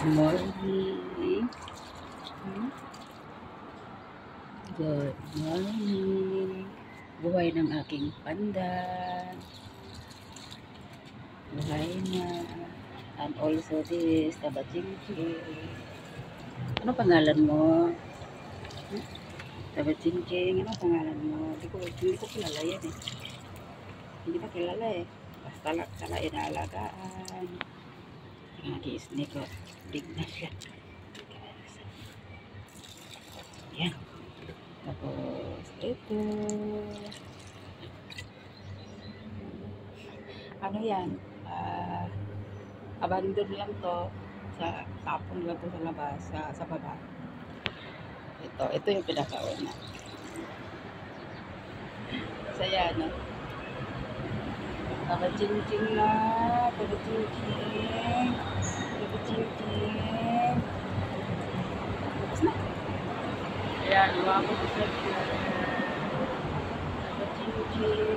morning. Good morning. Buhay ng aking pandan. Buhay na. And also this, Tabachingchi. Ano pangalan mo? Tabachingching, ano pangalan mo? Hindi ko kilala yan eh. Hindi pa kilala eh. Basta lang inaalagaan. Nag-i-snake ko. Big na siya. Yan. Tapos, ito. Ano yan? Abandon lang to. Tapon lang to sa labas. Sa baba. Ito yung pinakauna. Saya, no? Tabachingching na. Tabachingching. Tabachingching. Tapos na. Ayan, luwa ko sa tabachingching.